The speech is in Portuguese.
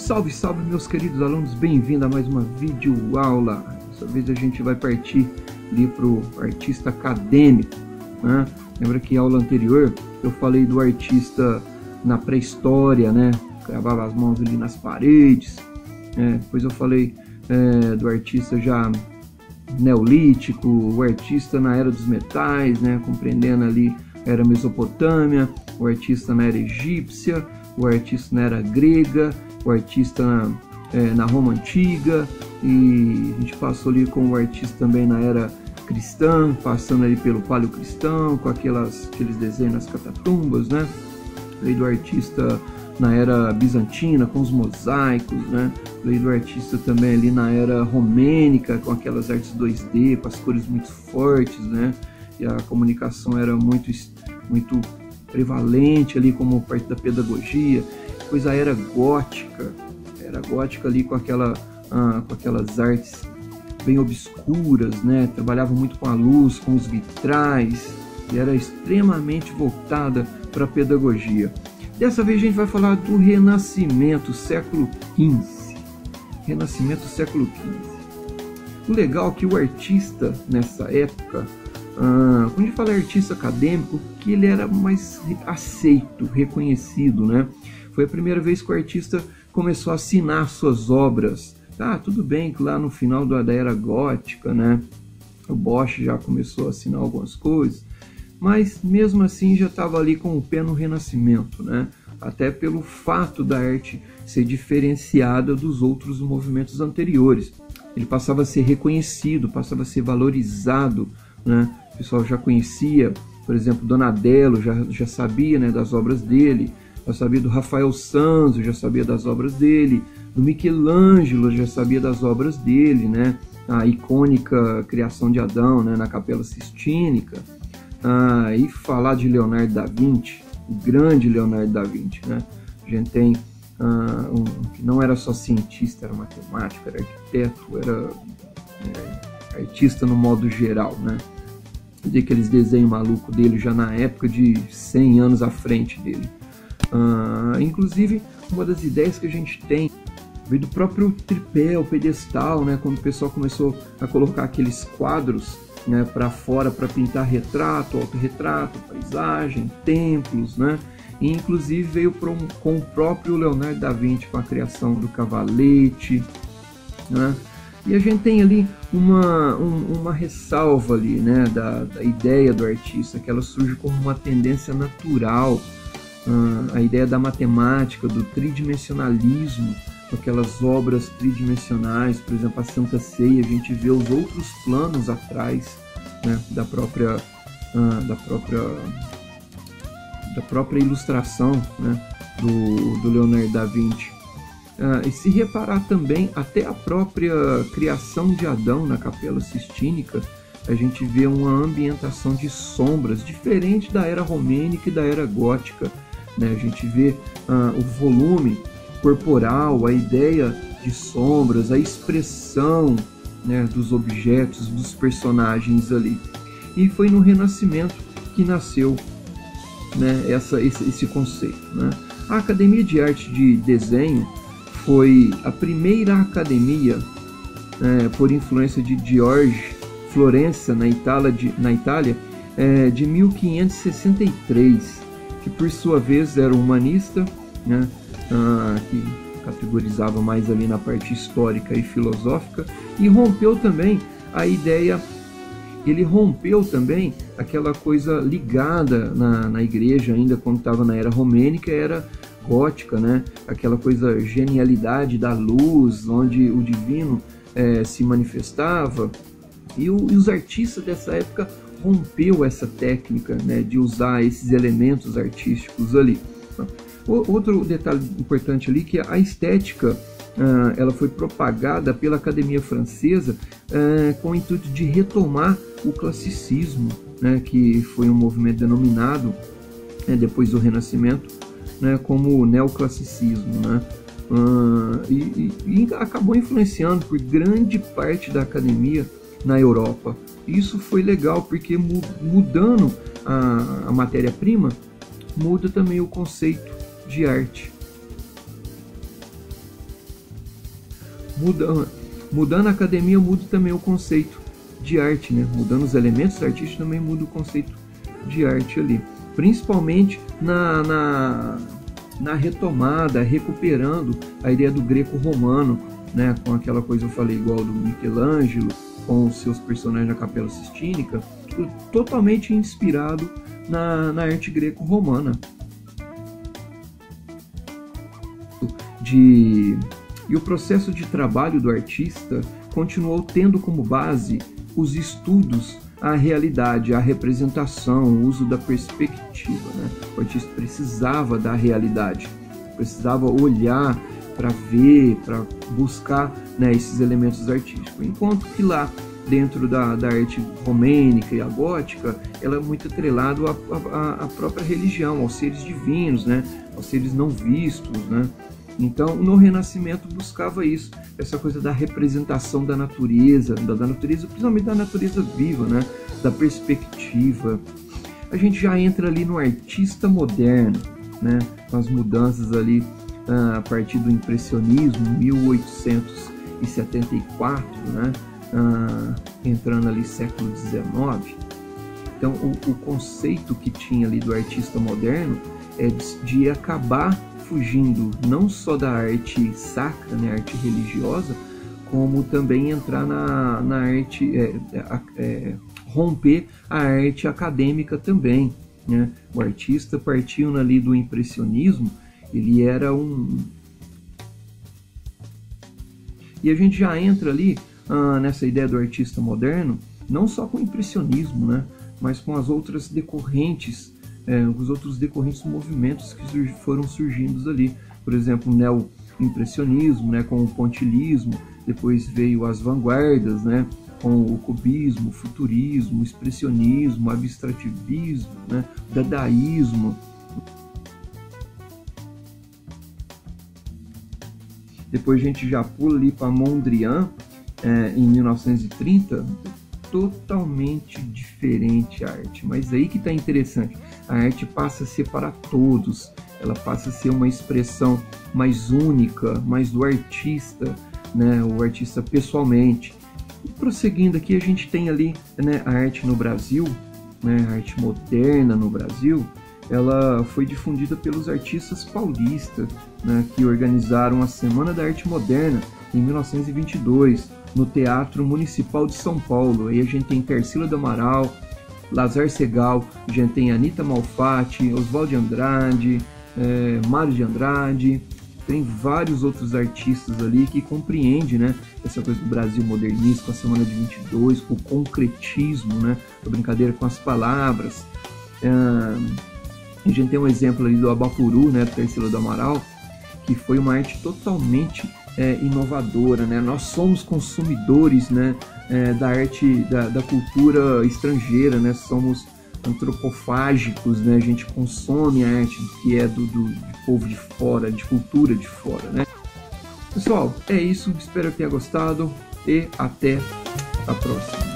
Salve, salve meus queridos alunos, bem-vindo a mais uma videoaula. Dessa vez a gente vai partir ali para o artista acadêmico, né? Lembra que a aula anterior eu falei do artista na pré-história, né? Gravava as mãos ali nas paredes, depois eu falei do artista já neolítico, o artista na era dos metais, né? Compreendendo ali a era Mesopotâmia, o artista na era egípcia, o artista na era grega, o artista na Roma Antiga, e a gente passou ali com o artista também na era cristã, passando ali pelo paleocristão, com aqueles desenhos nas catatumbas, né? Falei do artista na era bizantina, com os mosaicos, né? Falei do artista também ali na era romênica, com aquelas artes 2D, com as cores muito fortes, né? E a comunicação era muito prevalente ali como parte da pedagogia. Depois a era gótica ali com aquelas artes bem obscuras, né? Trabalhava muito com a luz, com os vitrais, e era extremamente voltada para a pedagogia. Dessa vez a gente vai falar do Renascimento, século XV. Renascimento, século XV. O legal é que o artista nessa época, quando a gente fala artista acadêmico, que ele era mais aceito, reconhecido, né? Foi a primeira vez que o artista começou a assinar suas obras. Tudo bem que lá no final da era gótica, né, o Bosch já começou a assinar algumas coisas, mas mesmo assim já estava ali com o pé no Renascimento, né? Até pelo fato da arte ser diferenciada dos outros movimentos anteriores. Ele passava a ser reconhecido, passava a ser valorizado, né? O pessoal já conhecia, por exemplo, Donatello, já sabia, né, das obras dele, já sabia do Rafael Sanzio, já sabia das obras dele, do Michelangelo, já sabia das obras dele, né? A icônica criação de Adão, né, na Capela Sistínica. E falar de Leonardo da Vinci, o grande Leonardo da Vinci, né? A gente tem que não era só cientista, era matemático, era arquiteto, era artista no modo geral, né? Tem aqueles desenhos malucos dele já na época de 100 anos à frente dele. Inclusive, uma das ideias que a gente tem veio do próprio tripé, o pedestal, né? Quando o pessoal começou a colocar aqueles quadros, né, para fora para pintar retrato, autorretrato, paisagem, templos, né? E inclusive veio com o próprio Leonardo da Vinci, com a criação do cavalete, né? E a gente tem ali uma ressalva ali, né, da ideia do artista, que ela surge como uma tendência natural, a ideia da matemática, do tridimensionalismo, aquelas obras tridimensionais, por exemplo, a Santa Ceia, a gente vê os outros planos atrás, né, da própria ilustração, né, do Leonardo da Vinci. E se reparar também, até a própria criação de Adão na Capela Sistínica, a gente vê uma ambientação de sombras diferente da era romênica e da era gótica, né? A gente vê o volume corporal, a ideia de sombras, a expressão, né, dos objetos, dos personagens ali. E foi no Renascimento que nasceu, né, esse conceito, né? A Academia de Arte de Desenho foi a primeira academia, por influência de George Florenza, na Itália, de 1563, que por sua vez era humanista, né, que categorizava mais ali na parte histórica e filosófica, e rompeu também a ideia, ele rompeu também aquela coisa ligada na igreja ainda quando estava na era romênica, era gótica, né? Aquela coisa, genialidade da luz, onde o divino se manifestava, e os artistas dessa época rompeu essa técnica, né, de usar esses elementos artísticos ali. Outro detalhe importante ali, que a estética ela foi propagada pela Academia Francesa com o intuito de retomar o classicismo, né, que foi um movimento denominado, depois do Renascimento, né, como neoclassicismo, né? E acabou influenciando por grande parte da academia na Europa. Isso foi legal porque mudando a matéria-prima, muda também o conceito de arte. Mudando a academia, muda também o conceito de arte, né? Mudando os elementos artísticos, também muda o conceito de arte ali. Principalmente na retomada, recuperando a ideia do greco-romano, né? Com aquela coisa eu falei igual do Michelangelo, com os seus personagens na Capela Sistínica, totalmente inspirado na arte greco-romana. E o processo de trabalho do artista continuou tendo como base os estudos, a realidade, a representação, o uso da perspectiva, né? O artista precisava da realidade, precisava olhar para ver, para buscar, né, esses elementos artísticos. Enquanto que lá, dentro da arte romênica e a gótica, ela é muito atrelada à própria religião, aos seres divinos, né? Aos seres não vistos, né? Então, no Renascimento buscava isso, essa coisa da representação da natureza, principalmente da natureza viva, né? Da perspectiva. A gente já entra ali no artista moderno, né? Com as mudanças ali a partir do impressionismo, 1874, né? Entrando ali século XIX. Então, o conceito que tinha ali do artista moderno é de acabar fugindo não só da arte sacra, né, arte religiosa, como também entrar na arte, romper a arte acadêmica também, né? O artista partindo ali do impressionismo, ele era E a gente já entra ali nessa ideia do artista moderno, não só com o impressionismo, né, mas com as outras decorrentes, os outros decorrentes movimentos que foram surgindo ali. Por exemplo, o neo-impressionismo, né, com o pontilhismo, depois veio as vanguardas, né, com o cubismo, o futurismo, o expressionismo, o abstrativismo, né, o dadaísmo. Depois a gente já pula ali para Mondrian, em 1930, totalmente diferente a arte, mas aí que está interessante, a arte passa a ser para todos, ela passa a ser uma expressão mais única, mais do artista, né, o artista pessoalmente. E prosseguindo aqui, a gente tem ali, né, a arte no Brasil, né, a arte moderna no Brasil, ela foi difundida pelos artistas paulistas, né, que organizaram a Semana da Arte Moderna em 1922, no Teatro Municipal de São Paulo. Aí a gente tem Tarsila do Amaral, Lazar Segal, a gente tem Anita Malfatti, Oswald de Andrade, Mário de Andrade, tem vários outros artistas ali que compreendem, né, essa coisa do Brasil modernista, com a Semana de 22, com o concretismo, né, a brincadeira com as palavras. A gente tem um exemplo ali do Abapuru, né, do Tarsila do Amaral, que foi uma arte totalmente inovadora, né? Nós somos consumidores, né, da arte, da cultura estrangeira, né? Somos antropofágicos, né? A gente consome a arte que é do povo de fora, de cultura de fora, né? Pessoal, é isso. Espero que tenha gostado e até a próxima.